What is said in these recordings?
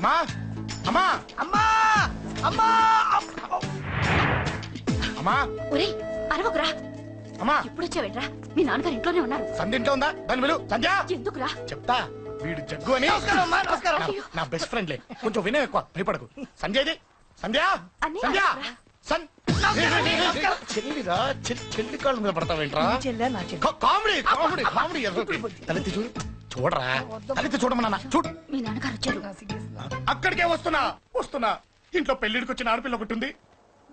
అమ్మా అమ్మా అమ్మా అమ్మా అమ్మా ఒరే అరవకురా. అమ్మా ఎప్పుడు వచ్చావేట్రా? మీ నాన్నగారు ఇంట్లోనే ఉన్నారు. సంధ్య ఇంట్లో ఉందా? దాని విలు. సంధ్య ఎందుకురా? చెప్తా. వీడు జగ్గు అని నమస్కారం. నా బెస్ట్ ఫ్రెండ్లే. కొంచెం వినే ఎక్కువ భయపడకు. సంధ్యది సంధ్య అన్నయ్య, సంధ్య నమస్కారం. చెల్లిరా చెల్లి కాళ్ళ మీద పడతావేంట్రా? కామెడీ కామెడీ కామెడీ తలెత్తి చూడు. చూడరా తలెత్తి చూడమన్నా చూడు. మీ నాన్నగారు వచ్చారు. అక్కడికే వస్తున్నా. ఇంట్లో పెళ్లిడికి వచ్చిన ఆడపిల్ల ఒకటి ఉంది.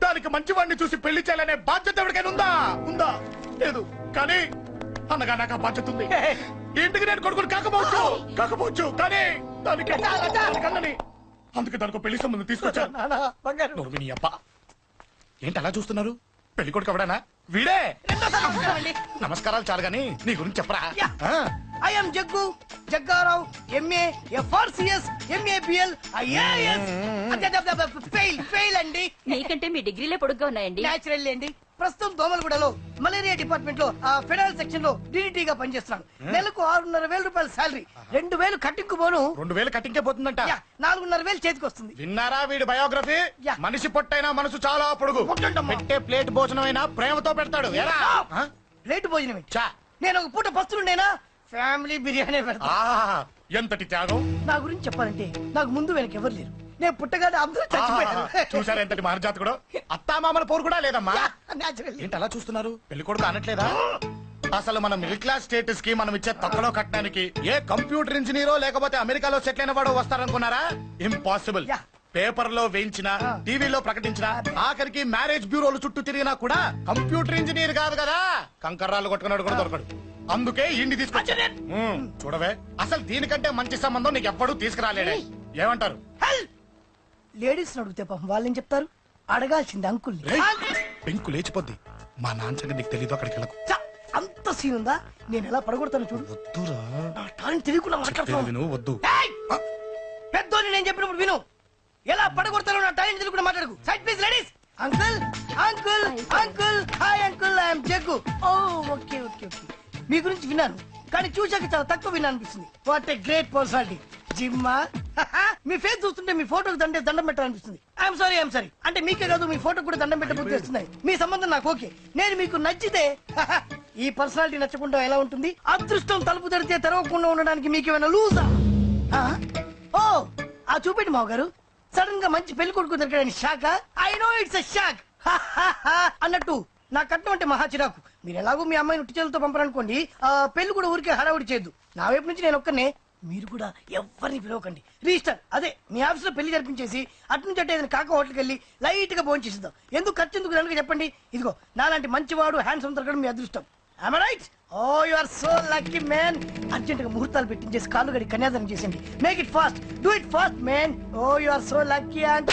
దానికి మంచి వాడిని చూసి పెళ్లి చేయాలనే బాధ్యత ఎవరికైనా ఉందా? లేదు. కానీ అనగా నాకు ఆ బాధ్యత ఉంది. ఇంటికి నేను కొడుకుని కాకపోవచ్చు కానీ దానికి కన్నని. అందుకే దానికి పెళ్లి సంబంధం తీసుకొచ్చాను. నోర్మిని అప్ప ఏంటి అలా చూస్తున్నారు? పెళ్లి కొడుకు ఎవడానా? వీడే. నమస్కారాలు చాలు గాని నీ గురించి చెప్పరా. I'm Jaggu Jaggarao MA FRCS MABL IAS fail అండి. మీకంటే మీ డిగ్రీలే పొడుగ్గా ఉన్నాయండి. న్యాచురల్ అండి. ప్రస్తుతం దోమలగూడలో మలేరియా డిపార్ట్మెంట్ లో ఫెడరల్ సెక్షన్ లో DDT గా పనిచేస్తున్నాను. నెలకు 6,500 రూపాయల శాలరీ, 2,000 కట్టింకు పోను. 2,000 కట్టింకే పోతుందంట. 4,500 చేతికి వస్తుంది. విన్నారా వీడి బయోగ్రఫీ? మనిషి పొట్టైనా మనసు చాలా పొడుగు. పెట్టే ప్లేట్ భోజనం అయినా ప్రేమతో పెడతాడు. ప్లేట్ భోజనం ఏంటి? నేను ఒక పూట పస్తులుండేనా ఫ్యామిలీ బిర్యానీ పెడతా. ఎంతటి త్యాగం! నా గురించి చెప్పాలంటే నాకు ముందు వెనక ఎవరు లేరు. నేను పుట్టగానే అందరూ చచ్చిపోయారు. చూసారా ఎంతటి మహర్జాత్ కూడా. అత్తామామల పోరు కూడా లేదమ్మా. న్యాచురల్. ఏంటి అలా చూస్తున్నారు? పెళ్లి కొడుకు అనట్లేదా? అసలు మన మిడిల్ క్లాస్ స్టేటస్ కి మనం ఇచ్చే తక్కువలో కట్టడానికి ఏ కంప్యూటర్ ఇంజనీరో లేకపోతే అమెరికాలో సెటిల్ అయిన వాడు వస్తారనుకున్నారా? ఇంపాసిబుల్. పేపర్ లో వేయించిన, టీవీలో ప్రకటించిన, ఆఖరికి మ్యారేజ్ బ్యూరోలు చుట్టూ తిరిగినా కూడా కంప్యూటర్ ఇంజనీర్ కాదు కదా. కంకర్రాలు కొట్టుకున్నాడు కూడా దొరకడు. అందుకే ఇండి తీసుకొచ్చా. చూడవే, అసలు దీనికంటే మంచి సంబంధం నీకు ఎప్పుడూ తీసుకురాలేడే. ఏమంటారు? లేడీస్ అడిగితే పాపం వాళ్ళేం చెప్తారు? అడగాల్సింది అంకుల్. పెంకు లేచిపోద్ది. మా నాన్న సంగతి నీకు తెలీదు. అక్కడికి వెళ్ళకు. అంత సీన్ ఉందా? నేను ఎలా పడగొడతాను చూడు. వద్దురా. నా టాలెంట్ తెలియకుండా మాట్లాడుతున్నావు. విను. వద్దు. పెద్దోని నేను చెప్పినప్పుడు విను. ఎలా పడగొడతానో నా టాలెంట్ తెలియకుండా మాట్లాడకు. Side please ladies. Uncle uncle uncle hi uncle, I'm Jaggu. Oh okay okay okay. మీ గురించి విన్నాను కానీ చూశాక చాలా తక్కువ విన్నా అనిపిస్తుంది. What a great personality. జిమ్మా మీ ఫేస్ చూస్తుంటే మీ ఫోటోకి దండం పెట్టాలనిపిస్తుంది. ఐఎమ్ సారీ అంటే మీకే కాదు మీ ఫోటో కూడా దండం పెట్టబుద్ధి వస్తున్నాయి. మీ సంబంధం నాకు ఓకే. నేను మీకు నచ్చితే ఈ పర్సనాలిటీ నచ్చకుండా ఎలా ఉంటుంది? అదృష్టం తలుపు తెరితే తెరవకుండా ఉండడానికి మీకేమైనా లూజా? ఓ ఆ చూపెట్టి మావ గారు. సడన్ గా మంచి పెళ్లి కొడుకు దొరికాడని shock. I know it's a shock అన్నట్టు నా కట్నం అంటే మహా చిరాకు. మీరు ఎలాగో మీ అమ్మాయిని ఉట్టి చేతులతో పంపరనుకోండి, పెళ్లి కూడా ఊరికే హడావుడి చేయొద్దు. నా వైపు నుంచి నేను ఒక్కనే. మీరు కూడా ఎవరిని పిలవకండి. రిజిస్టర్ అదే మీ ఆఫీస్ లో పెళ్లి జరిపించేసి అటు నుంచి అంటే ఏదైనా కాక హోటల్కి వెళ్ళి లైట్ గా భోజనం చేసిద్దాం. ఎందుకు ఖర్చు ఎందుకు కనుక చెప్పండి. ఇదిగో నాలాంటి మంచివాడు హ్యాండ్సమ్ దొరకడం మీ అదృష్టం. Am I right? Oh, you are so lucky, man. Urgent గా ముహూర్తాలు పెట్టించేసి కాళ్ళు గడి కన్యాదానం చేసింది. Make it fast. Do it fast, man. Oh, you are so lucky. And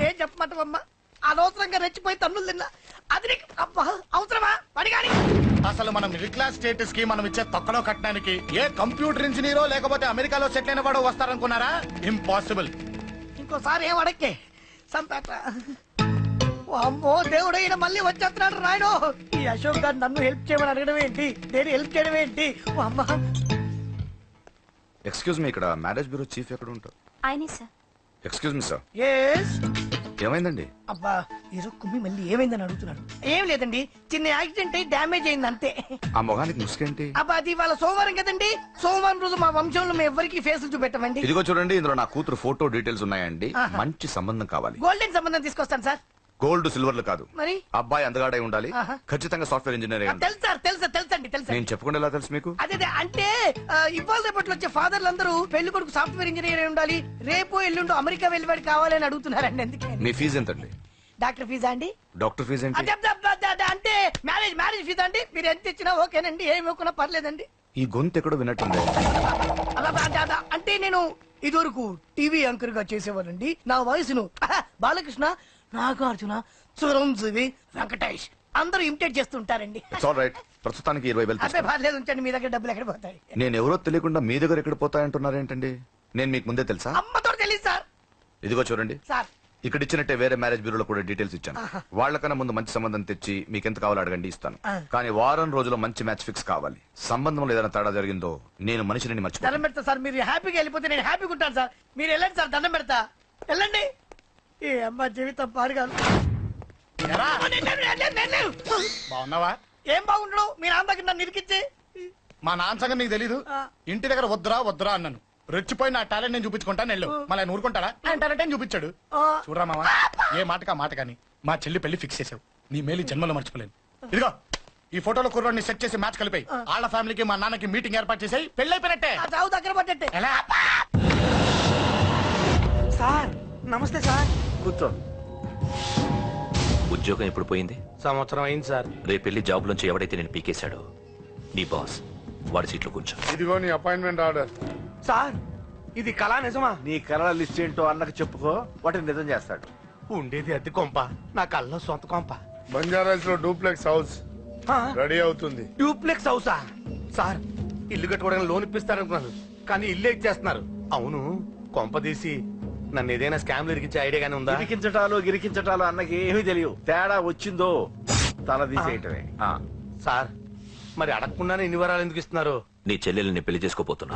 ఏం చెప్పమంటావమ్మా? అనవసరంగా రెచ్చిపోయి తన్నులు తిన్నా. అది నీకు అవసరమా? పడిగాని అసలు మన మిడిల్ క్లాస్ స్టేటస్ కి మనం ఇచ్చే తక్కువలో కట్టడానికి ఏ కంప్యూటర్ ఇంజనీరో లేకపోతే అమెరికాలో సెటిల్ అయిన వాడు వస్తారనుకున్నారా? ఇంపాసిబుల్. ఇంకోసారి ఏం అడక్కే సంపేట. అమ్మో దేవుడు, ఈయన మళ్ళీ వచ్చేస్తున్నాడు రాయుడు. ఈ అశోక్ గారు నన్ను హెల్ప్ చేయమని అడగడం ఏంటి? నేను హెల్ప్ చేయడం ఏంటి? అమ్మా ఎక్స్క్యూజ్ మీ, ఇక్కడ మ్యారేజ్ బ్యూరో చీఫ్ ఎక్కడ ఉంటారు? ఆయనే sir. Excuse me sir. Yes. ఏమైందండి? అబ్బా ఈరోజు కుమ్మి మళ్ళీ ఏమైందని అడుగుతున్నాడు. ఏం లేదండి, చిన్న యాక్సిడెంట్ అయి డ్యామేజ్ అయింది అంతే. ఆ మొగానికి ముసుకేంటి? అబ్బా అది వాళ్ళ సోమవారం కదండి. సోమవారం రోజు మా వంశంలో మేము ఎవరికి ఫేసులు చూపెట్టమండి. ఇదిగో చూడండి, ఇందులో నా కూతురు ఫోటో డీటెయిల్స్ ఉన్నాయండి. మంచి సంబంధం కావాలి. గోల్డెన్ సంబంధం తీసుకొస్తాను సార్. గోల్డ్ సిల్వర్లు కాదు, మరి అబ్బాయి అందగాడై ఉండాలి. ఖచ్చితంగా సాఫ్ట్వేర్ ఇంజనీర్. తెలుసండి. నేను చెప్పకుండా ఎలా తెలుసు మీకు? అదే అంటే ఇవాళ రేపట్లో వచ్చే ఫాదర్లు అందరూ పెళ్లి కొడుకు సాఫ్ట్వేర్ ఇంజనీర్ అయి ఉండాలి, రేపు ఎల్లుండి అమెరికా వెళ్ళివాడు కావాలి అని అడుగుతున్నారండి. అందుకే. మీ ఫీజు ఎంతండి? డాక్టర్ ఫీజా అండి? డాక్టర్ ఫీజు ఏంటి? అంటే మ్యారేజ్ ఫీజా అండి. మీరు ఎంత ఇచ్చినా ఓకేనండి, ఏమి ఇవ్వకున్నా పర్లేదండి. ఈ గొంతు ఎక్కడో విన్నట్టుంది. అంటే నేను ఇదివరకు టీవీ యాంకర్ గా చేసేవాళ్ళండి. నా వయసును బాలకృష్ణ, నాగార్జున, చిరంజీవి, వెంకటేష్ అందరూ ఇమిటేట్ చేస్తుంటారండి. ప్రస్తుతానికి 20,000. పర్లేదు ఉంచండి, మీ దగ్గర డబ్బులు ఎక్కడ పోతాయి? నేను ఎవరో తెలియకుండా మీ దగ్గర ఎక్కడ పోతాయంటున్నారేంటండి? నేను మీకు ముందే తెలుసా? అమ్మతో తెలియదు సార్. ఇదిగో చూడండి సార్, ఇక్కడ ఇచ్చినట్టే వేరే మ్యారేజ్ బ్యూరోలో కూడా డీటెయిల్స్ ఇచ్చాను. వాళ్ళకన్నా ముందు మంచి సంబంధం తెచ్చి మీకు ఎంత కావాలో అడగండి, ఇస్తాను. కానీ వారం రోజుల్లో మంచి మ్యాచ్ ఫిక్స్ కావాలి. సంబంధంలో ఏదైనా తేడా జరిగిందో నేను మనిషిని మర్చిపోతాను. దండం పెడతా సార్, మీరు హ్యాపీగా వెళ్ళిపోతే నేను హ్యాపీగా ఉంటాను సార్. మీరు వెళ్ళండి సార్, దండం పెడతా. వెళ్ళండి. ఏ అమ్మ జీవితం పాడుగాను. ఎరా, బాగున్నావా? ఏం బాగుండడు, మీ నాన్న దగ్గర నన్ను ఇరికిచ్చి. మా నాన్న సంగతి నీకు తెలీదు. ఇంటి దగ్గర వద్దురా వద్దురా అన్నాను. రెచ్చిపోయి నా టాలెంట్ నేను చూపించుకుంటాను వెళ్ళు. మళ్ళీ ఆయన ఊరుకుంటాడా? ఆయన టాలెంట్ అని చూపించాడు. చూడరా మావా, ఏ మాటకా మాట కానీ మా చెల్లి పెళ్లి ఫిక్స్ చేసావు. నీ మేలు జన్మలో మర్చిపోలేను. ఇదిగో ఈ ఫోటోలో కుర్రాడిని సెట్ చేసి మ్యాచ్ కలిపాయి. వాళ్ళ ఫ్యామిలీకి మా నాన్నకి మీటింగ్ ఏర్పాటు చేసాయి. పెళ్లి అయిపోయినట్టే. చావు దగ్గర పడ్డట్టే. ఎలా? సార్ నమస్తే సార్. కూర్చో. ఉద్యోగం ఎప్పుడు పోయింది? సంవత్సరం అయింది సార్. రేపెళ్ళి జాబ్ నుంచి ఎవడైతే నేను పీకేశాడో నీ బాస్ వాడి సీట్లో కూర్చో. ఇదిగో నీ అపాయింట్మెంట్ ఆర్డర్. సార్ ఇది కళా నిజమా? నీ కళల లిస్ట్ ఏంటో అన్నకు చెప్పుకో, వాటిని నిజం చేస్తాడు. ఉండేది అద్దె కొంప, నా కళ్ళలో సొంత కొంప. బంజారాస్ లో డూప్లెక్స్ హౌస్ రెడీ అవుతుంది. డూప్లెక్స్ హౌసా? సార్ ఇల్లు కట్టుకోవడానికి లోన్ ఇప్పిస్తారనుకున్నాను, కానీ ఇల్లు ఇచ్చేస్తున్నారు. అవును, కొంప తీసి నన్ను ఏదైనా స్కామ్ ఇరికించే ఐడియా గానీ ఉందా? గిరికించటాలు అన్నకి ఏమీ తెలియదు. తేడా వచ్చిందో తల తీసేయటమే. సార్ మరి అడగకుండానే ఇన్ని వరాలు ఎందుకు ఇస్తున్నారు? నీ చెల్లెల్ని పెళ్లి చేసుకోపోతున్నా.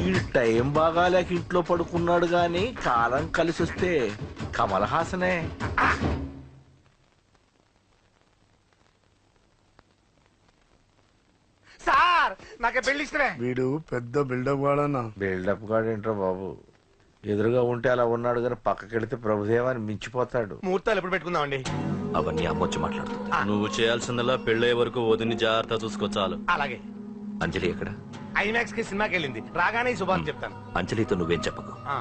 ఈ టైం బాగాలేక ఇంట్లో పడుకున్నాడు గాని కాలం కలిసి వస్తే కమల్ హాసనే. సార్ నాకే పెళ్లి ఇష్టమే. వీడు పెద్ద బిల్డప్ వాడన్నా. బిల్డప్ గాడేంట్రా బాబు, ఎదురుగా ఉంటే అలా ఉన్నాడు గాని పక్కకెడితే ప్రభుదేవాన్ని మించిపోతాడు. ముహూర్తాలు ఎప్పుడు పెట్టుకుందామండి? అవన్నీ అమ్మొచ్చి మాట్లాడుతుంది. నువ్వు చేయాల్సిందలా పెళ్ళయ్యే వరకు వదిని జాగ్రత్త చూసుకో చాలు. అలాగే. అంజలి ఎక్కడ? ఐమాక్స్ కి సినిమాకి వెళ్ళింది, రాగానే ఈ శుభాన్ని చెప్తాను. అంజలితో నువ్వేం చెప్పకు. ఆ.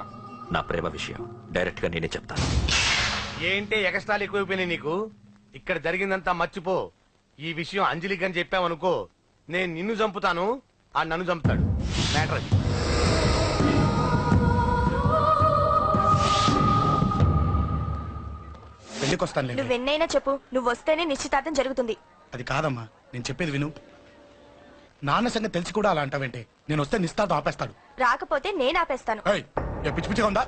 నా ప్రేమ విషయం డైరెక్ట్ గా నేనే చెప్తాను. ఏంటి ఎగస్ట్రాలు ఎక్కువైపోయినాయి నీకు? ఇక్కడ జరిగిందంతా మర్చిపో. ఈ విషయం అంజలికి అని చెప్పావనుకో, నేను నిన్ను చంపుతాను, ఆ నన్ను చంపుతాడు. మ్యాటర్ అది. పెళ్లికి వస్తాను. నువ్వెన్నైనా చెప్పు, నువ్వు వస్తేనే నిశ్చితార్థం జరుగుతుంది. అది కాదమ్మా, నేను చెప్పేది విను. నాన్న సంగతి తెలిసి కూడా అలా అంటావేంటి? నేను వస్తే నిస్తాతో ఆపేస్తాడు. రాకపోతే నేను ఆపేస్తాను. ఏయ్, ఏ పిచ్చి పిచ్చిగా ఉందా?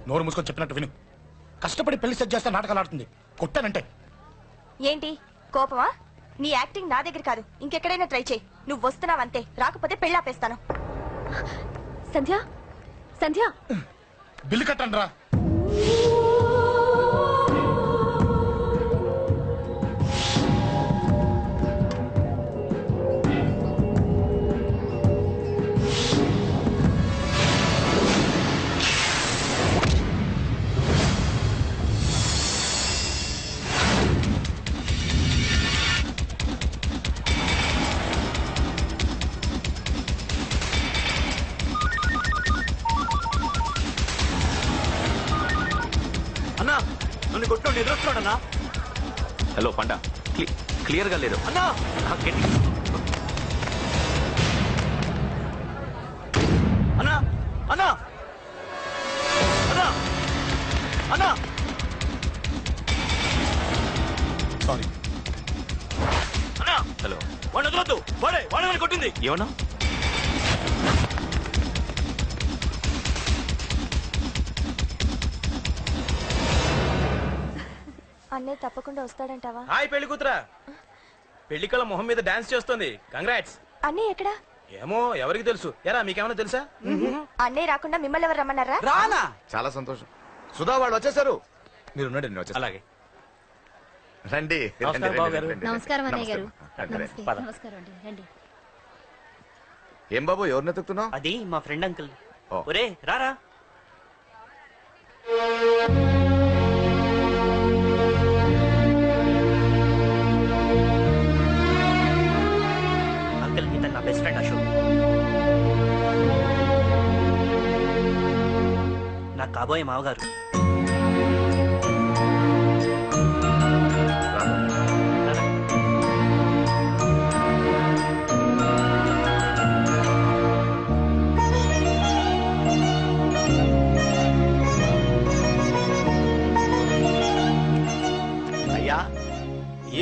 నోరు మూసుకొని చెప్పినట్టు విను. కష్టపడి పెళ్లి సెట్ చేస్తే నాటకాలు ఆడుతుంది. కొట్టానంటే ఏంటి కోపమా? నీ యాక్టింగ్ నా దగ్గర కాదు, ఇంకెక్కడైనా ట్రై చేయి. నువ్వు వస్తున్నావంతే, రాకపోతే పెళ్లి ఆపేస్తాను. సంధ్య సంధ్య బిల్లు కట్టండి రా. అన్నా నన్ను కొట్టుకోండి, ఎదురొస్తున్నాడన్నా. హలో పండా, క్లియర్ గా లేదు అన్నా అన్నా అన్నా అన్నా అన్నా సారీ. అన్నా హలో, వాడిని వదలొద్దు. వాడే కొట్టింది. ఏమన్నా? అన్నయ్య తప్పకుండా వస్తాడంటావా? హాయ్ పెళ్లి కూతురా. పెళ్లి కళ మొహం మీద డాన్స్ చేస్తుంది. కంగ్రాట్స్. అన్నయ్య ఎక్కడా? ఏమో ఎవరికి తెలుసు. ఎరా మీకేమైనా తెలుసా? అన్నయ్య రాకుండా మిమ్మల్ని ఎవరు రమ్మన్నారా? రానా? చాలా సంతోషం. సుధా వాళ్ళు వచ్చేసారు. మీరు ఉండండి, నేను వచ్చేస్తాను. అలాగే. రండి. నమస్కారం బాబు గారు. నమస్కారం అన్నయ్య గారు. రండి, రండి. నమస్కారం అండి, రండి. ఏం బాబు, ఎవరిని ఎత్తుకుతున్నావు? అది మా ఫ్రెండ్ అంకుల్. ఓ. ఒరే రారా. అంకుల్ ఇతను నా బెస్ట్ ఫ్రెండ్ అశోక్. నా కాబోయే మావగారు.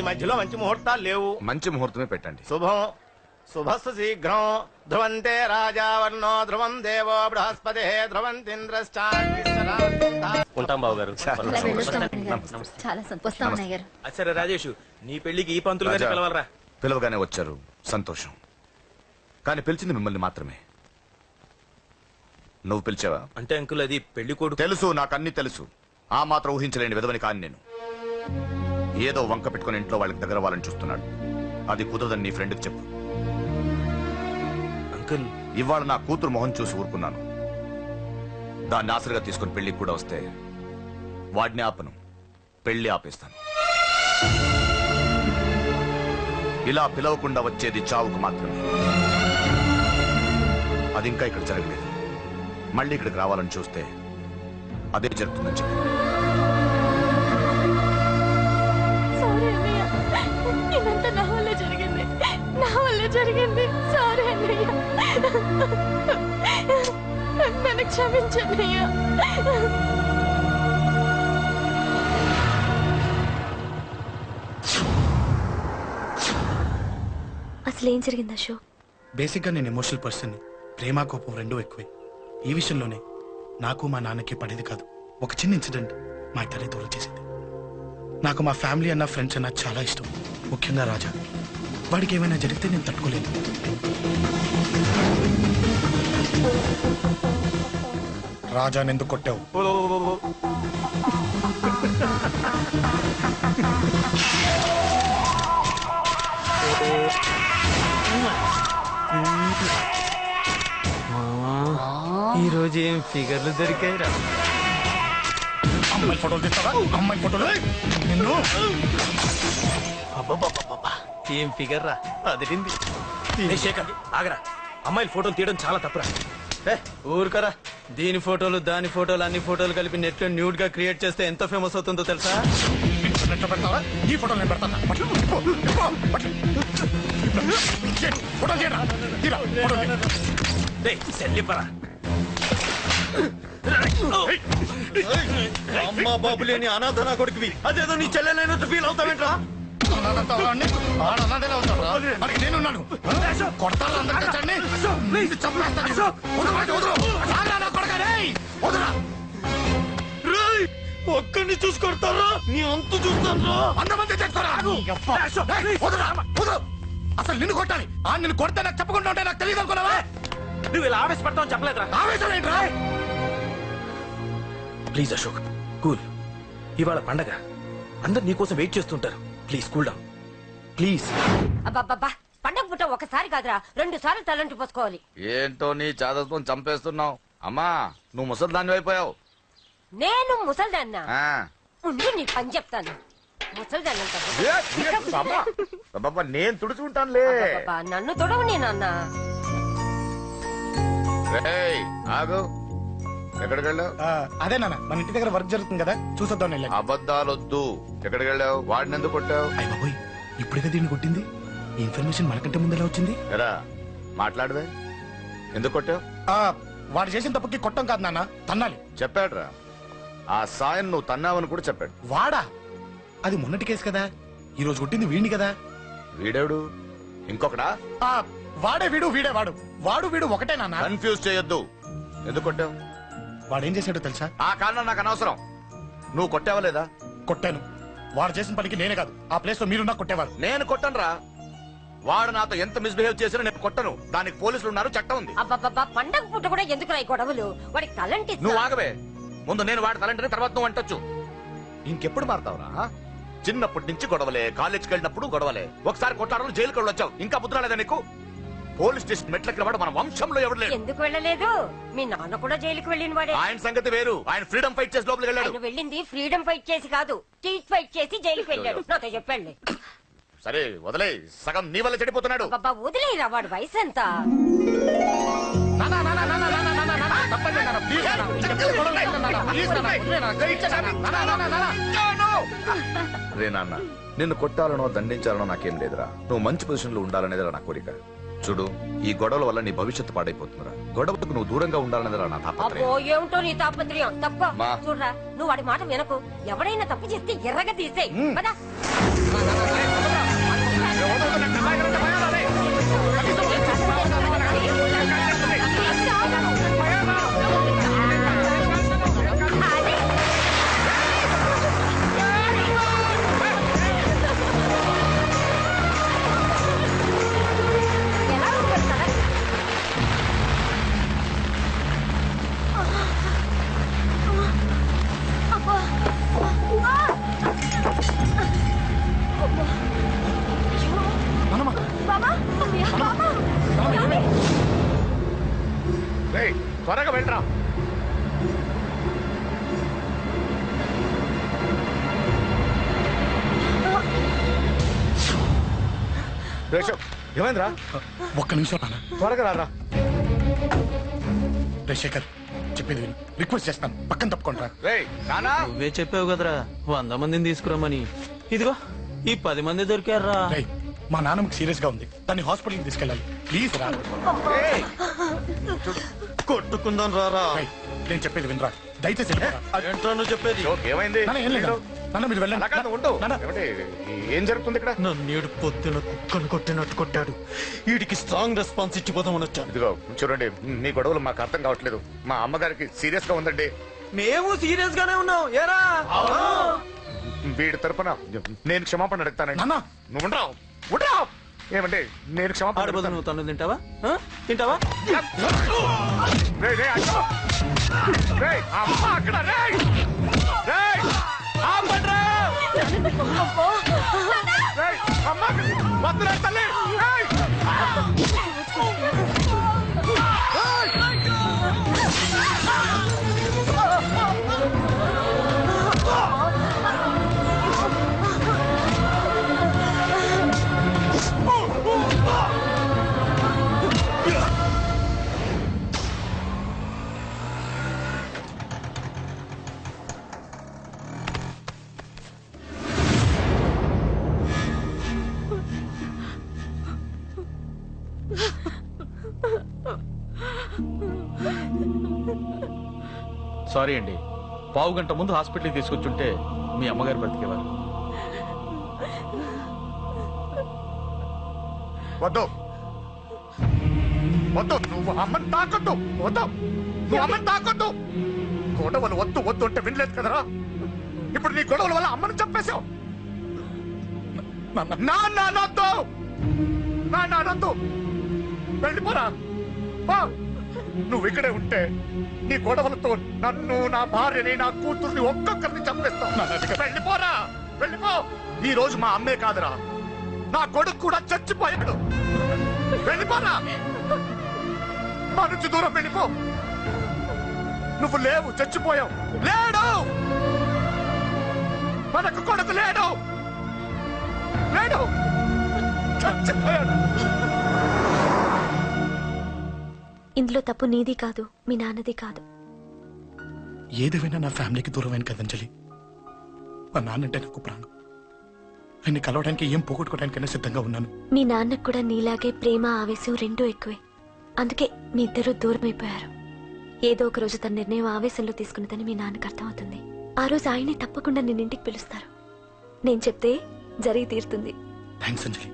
ఈ మధ్యలో మంచి ముహూర్తాలు లేవు. మంచి ముహూర్తమే పెట్టండి. శుభం శుభస్సు శీఘ్రం ధ్రువంతే రాజావర్ణో ధ్రువం దేవో బృహస్పతి ధ్రువంతింద్రశ్చాగ్నిశ్చరా. ఉంటాం బాబు గారు. అలా వెళ్ళొస్తాం అన్నయ్య గారు. చాలా సంతోషం అన్నయ్య గారు. సరే రాజేష్, నీ పెళ్లికి ఈ పంతులు గారిని రాజా, పిలవాలరా. పిలవగానే వచ్చారు, సంతోషం. కానీ పిలిచింది మిమ్మల్ని మాత్రమే. నువ్వు పిలిచావా? అంటే అంకుల్ అది పెళ్లి కొడుకు. తెలుసు, నాకు అన్ని తెలుసు. ఆ మాత్రం ఊహించలేని విధవని కాని నేను. ఏదో వంక పెట్టుకుని ఇంట్లో వాళ్ళకి దగ్గర వాళ్ళని చూస్తున్నాడు. అది కుదరదని నీ ఫ్రెండ్కి చెప్పు. అంకుల్, ఇవాళ నా కూతురు మొహం చూసి ఊరుకున్నాను. దాన్ని ఆసరిగా తీసుకుని పెళ్లికి కూడా వస్తే వాడిని ఆపను, పెళ్లి ఆపేస్తాను. ఇలా పిలవకుండా వచ్చేది చావుకు మాత్రమే. అది ఇంకా ఇక్కడ జరగలేదు. మళ్ళీ ఇక్కడికి రావాలని చూస్తే అదే జరుగుతుందని చెప్పి. సారీ అన్నయ్య, ఇదంతా నా వల్లే జరిగింది. నా వల్లే జరిగింది. సారీ అన్నయ్య, నన్ను క్షమించన్నయ్య. అసలు ఏం జరిగింది అశోక్? బేసిక్ గా నేను ఎమోషనల్ పర్సన్. ప్రేమ కోపం రెండూ ఎక్కువే. ఈ విషయంలోనే నాకు మా నాన్నకి పడేది కాదు. ఒక చిన్న ఇన్సిడెంట్ మా ఇద్దరి దూరం చేసింది. నాకు మా ఫ్యామిలీ అన్న ఫ్రెండ్స్ అన్న చాలా ఇష్టం, ముఖ్యంగా రాజా. వాడికి ఏమైనా జరిగితే నేను తట్టుకోలేను. రాజాని ఎందుకు కొట్టావు? ఈ రోజు ఏం ఫిగర్లు దొరికాయిరా. అమ్మాయి ఫోటోలు తీస్తావా? అమ్మాయి ఫోటోలు నిన్ను. అబ్బబ్బబ్బబ్బబ్బా, ఏం ఫిగర్ రా, అదిరింది. శేఖర్ ఆగరా, అమ్మాయిల ఫోటోలు తీయడం చాలా తప్పురా. ఊరుకరా, దీని ఫోటోలు దాని ఫోటోలు అన్ని ఫోటోలు కలిపి నెట్ లో న్యూడ్ గా క్రియేట్ చేస్తే ఎంత ఫేమస్ అవుతుందో తెలుసా? నెట్లో పెడతావా? ఈ ఫోటోలు నేను పెడతాను. ఫోటో తీయరా, తీరా ఫోటో సెల్లిపరా. అమ్మా బాబు లేని అనాథనా కొడుకువి, అదేదో నీ చెల్లెలైనట్టు ఫీల్ అవుతావేంట్రా? నేనున్నాను. కొడతాను అందరినీ. ఒక్కడిని చూసుకొడతారా? నీ అంతు చూస్తాను. అంతమంది అసలు నిన్ను కొట్టాలి. నిన్ను కొడితే నాకు చెప్పకుండా ఉంటే నాకు తెలియదు అనుకున్నావా? నువ్వు ఇలా ఆవేశపడతావు చెప్పలేదురా. ఆవేశం ఏంట్రా? Please Ashok, cool. ఇవాళ పండగ, అందరు నీకోసం వెయిట్ చేస్తుంటారు. Please cool down, please. అబ్బబ్బబ్బా, పండగ పుట్ట ఒకసారి కాదురా, 2 సార్లు తలంటి పోసుకోవాలి. ఏంటో నీ చాదత్వం చంపేస్తున్నావు. అమ్మా, నువ్వు ముసలిదాన్ని అయిపోయావు. నేను ముసల్దాన్నా? ఉండు, నీ పని చెప్తాను. ముసల్దాన్నంత నేను తుడుచుకుంటానులే. నన్ను తొడవు నేనన్న. ఆగు, ఎక్కడికి వెళ్ళావు? అదే నాన్న, మన ఇంటి దగ్గర వర్క్ జరుగుతుంది కదా, చూసొద్దాం. అబద్ధాలొద్దు. ఎక్కడికి వెళ్ళావు? వాడిని ఎందుకు కొట్టావు? అయ్య బాబోయ్, ఇప్పుడుగా దీన్ని కొట్టింది. ఈ ఇన్ఫర్మేషన్ మనకంటే ముందు ఎలా వచ్చింది? ఎరా మాట్లాడవే, ఎందుకు కొట్టావు? వాడు చేసిన తప్పుకి కొట్టం కాదు నాన్న, తన్నాలి. చెప్పాడురా, ఆ సాయం నువ్వు తన్నావని కూడా చెప్పాడు. వాడా? అది మొన్నటి కేసు కదా, ఈ రోజు కొట్టింది వీడిని కదా. వీడేవుడు? ఇంకొకడా? వాడే వీడు, వీడే వాడు. వాడు వీడు ఒకటే నాన్న. కన్ఫ్యూజ్ చేయొద్దు. ఎందుకు కొట్టావు? వాడేం చేశాడో తెలుసా? ఆ కారణం నాకు అనవసరం. నువ్వు కొట్టావా లేదా? కొట్టాను. వాడు చేసిన పనికి నేనే కాదు, ఆ ప్లేస్ లో మీరున్నా కొట్టేవారు. నేను కొట్టనురా. వాడు నాతో ఎంత మిస్బిహేవ్ చేసినా నేను కొట్టను. దానికి పోలీసులు ఉన్నారు, చట్టం ఉంది. అబ్బబ్బబ్బా, పండగ పుట్ట కూడా ఎందుకు రాయి గొడవలు? వాడికి తలంటి. నువ్వు ఆగవే. ముందు నేను వాడి తలంటే తర్వాత నువ్వు అంటొచ్చు. ఇంకెప్పుడు మారుతావురా? చిన్నప్పటి నుంచి గొడవలే, కాలేజ్కి వెళ్ళినప్పుడు గొడవలే. ఒకసారి కొట్టాడని జైలుకి వెళ్ళొచ్చావు, ఇంకా బుద్ధి రాలేదా నీకు? పోలీస్ స్టేషన్ మెట్లకి వాడు మన వంశంలో ఎవరు లేరు. ఎందుకు వెళ్ళలేదు? మీ నాన్న కూడా జైలుకి వెళ్ళిన వాడే. ఆయన సంగతి వేరు. ఆయన ఫ్రీడమ్ ఫైట్ చేసి లోపలికి వెళ్ళాడు. ఆయన వెళ్ళింది ఫ్రీడమ్ ఫైట్ చేసి కాదు, స్ట్రీట్ ఫైట్ చేసి జైలుకి వెళ్ళాడు. నాతో చెప్పండి. సరే వదిలే, సగం నీ వల్ల చెడిపోతున్నాడు. బాబా వదిలేరా, వాడు వయసు ఎంత? రే నాన్న, నిన్ను కొట్టాలనో దండించాలనో నాకేం లేదురా. నువ్వు మంచి పొజిషన్ లో ఉండాలనేదిరా నా కోరిక. చూడు, ఈ గొడవల వల్ల నీ భవిష్యత్తు పాడైపోతుందిరా. గొడవకు నువ్వు దూరంగా ఉండాలన్నదిరా నా అబ్బో తాపత్రయం. ఏమిటో నీ తాపత్రయం తప్ప మా. చూడరా నువ్వు వాడి మాట వినకు ఎవడైనా తప్పు చేస్తే ఎర్రగా తీసేయ్ పదా రేయ్, త్వరగా వెళ్ళరా. రేషవ్, ఏమైందిరా? ఒక్క నిమిషం నాన్న. త్వరగా రారా. రే శేఖర్, చెప్పేది విను. రిక్వెస్ట్ చేస్తాను, పక్కన తప్పుకుంటా. రేయ్ నానా, నువ్వే చెప్పావు కదరా 100 మందిని తీసుకురమ్మని. ఇదిగో ఈ 10 మంది దొరికారా. రేయ్, మా నాన్నకి సీరియస్ గా ఉంది, దాన్ని హాస్పిటల్కి తీసుకెళ్ళాలి. ప్లీజ్ రా. రేయ్, కొట్టుకుందాం రారా. రేయ్, నేను చెప్పేది వినరా, దయచేసి వెళ్ళిపోరా. ఏంట్రా నువ్వు చెప్పేది? జోక్ ఏమైంది? నాన్న, ఏం లేదు నాన్న, మీరు వెళ్ళండి. అలా కాదు, ఉండు. నాన్న. ఏమిటి, ఏం జరుగుతుంది ఇక్కడ? నన్నేడు పొద్దున కుక్కను కొట్టినట్టు కొట్టాడు. వీడికి స్ట్రాంగ్ రెస్పాన్స్ ఇచ్చిపోతామని వచ్చాను. ఇదిగో చూడండి, మీ గొడవలు మాకు అర్థం కావట్లేదు. మా అమ్మగారికి సీరియస్ గా ఉందండి. మేము సీరియస్ గానే ఉన్నాం. ఏరా వీడి తరపున నేను క్షమాపణ అడుగుతానండి. నాన్న. నువ్వు ఉండరావు, ఉండరావు. ఏమంటే నేను క్షమాపణ ఆడబోదు అడుగుతాను. నువ్వు తను తింటావా? ఆ? తింటావా? రేయ్, రేయ్, అయ్యో. రేయ్, అమ్మ అక్కడ, రేయ్. రేయ్, ఆపండ్రా. రేయ్, అమ్మ అక్కడ. వద్దురా తల్లి. రేయ్. సారీ అండి, పావు గంట ముందు హాస్పిటల్కి తీసుకొచ్చుంటే మీ అమ్మగారు బ్రతికేవారు. వద్దు, వద్దు, నువ్వు అమ్మని తాకొద్దు. వద్దు, నువ్వు అమ్మని తాకొద్దు. గొడవలు వద్దు వద్దు అంటే వినలేదు కదరా. ఇప్పుడు నీ గొడవల వల్ల అమ్మని చంపేశావు. నాన్నొద్దు, నాన్నొద్దు, వెళ్ళిపోరా. నువ్వు ఇక్కడే ఉంటే నీ గొడవలతో నన్ను, నా భార్యని, నా కూతుర్ని ఒక్కొక్కరిని చంపేస్తావు. వెళ్ళిపోరా, వెళ్ళిపో. ఈ రోజు మా అమ్మే కాదురా, నా కొడుకు కూడా చచ్చిపోయాడు. వెళ్ళిపోరా, మా నుంచి దూరం వెళ్ళిపో. నువ్వు లేవు, చచ్చిపోయావు. లేడు, మనకు కొడుకు లేడు, లేడు, చచ్చిపోయాడు. ఇందులో తప్పు నీది కాదు, మీ నాన్నది కాదు. ఏదేమైనా నా ఫ్యామిలీకి దూరమైన కదంజలి. మా నాన్నంటే నాకు ప్రాణం. ఆయన్ని కలవడానికి ఏం పోగొట్టుకోవడానికైనా సిద్ధంగా ఉన్నాను. మీ నాన్నకు కూడా నీలాగే ప్రేమ, ఆవేశం రెండూ ఎక్కువే. అందుకే మీ ఇద్దరు దూరం అయిపోయారు. ఏదో ఒక రోజు తన నిర్ణయం ఆవేశంలో తీసుకున్నదని మీ నాన్నకు అర్థమవుతుంది. ఆ రోజు ఆయనే తప్పకుండా నిన్నింటికి పిలుస్తారు. నేను చెప్తే జరిగి తీరుతుంది. థ్యాంక్స్ అంజలి.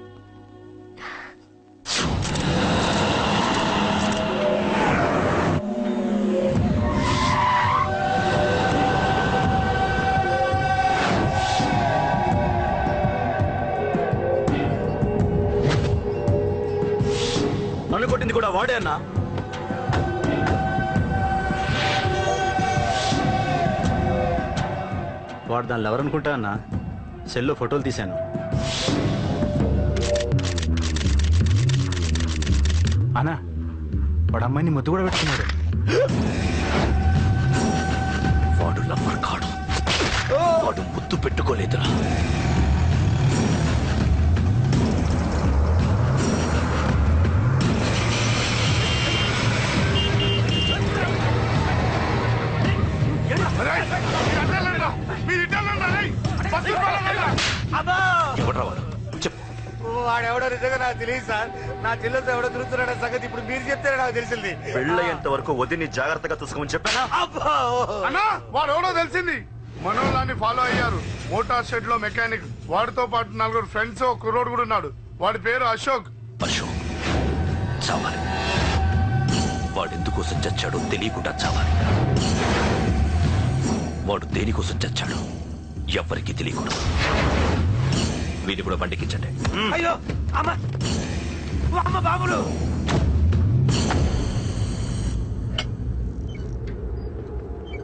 నన్ను కొట్టింది కూడా వాడే అన్నా. వాడు దానిలో ఎవరనుకుంటా అన్నా, సెల్లో ఫోటోలు తీశాను. అన్నా, వాడు అమ్మాయిని ముద్దు కూడా పెట్టుకున్నాడు. వాడు లవ్వర్ కాడు, వాడు ముద్దు పెట్టుకోలేదురా. ఎవడ్రా వాడు? చెప్పు. వాడెవడో నిజంగా నాకు తెలియదు సార్. నా చెల్లెలతో ఎవడో తిరుగుతున్నాడ సంగతి ఇప్పుడు మీరు చెప్తేనే నాకు తెలిసింది. పెళ్ళయ్యేంత వరకు వదిని జాగ్రత్తగా చూసుకోమని చెప్పానా? అబ్బా అన్నా వాడు ఎవడో తెలిసింది. మనోళ్ళని ఫాలో అయ్యారు. మోటార్ షెడ్ లో మెకానిక్, వాడితో పాటు 4 ఫ్రెండ్స్, ఒక కుర్రోడు కూడా ఉన్నాడు. వాడి పేరు అశోక్. అశోక్ చావాలి. వాడు ఎందుకోసం చచ్చాడో తెలియకుండా చావాలి. వాడు దేనికోసం చచ్చాడో ఎవ్వరికీ తెలియకూడదు. వీడిని కూడా బండికించండి. అయ్యో అమ్మ అమ్మ బాబులు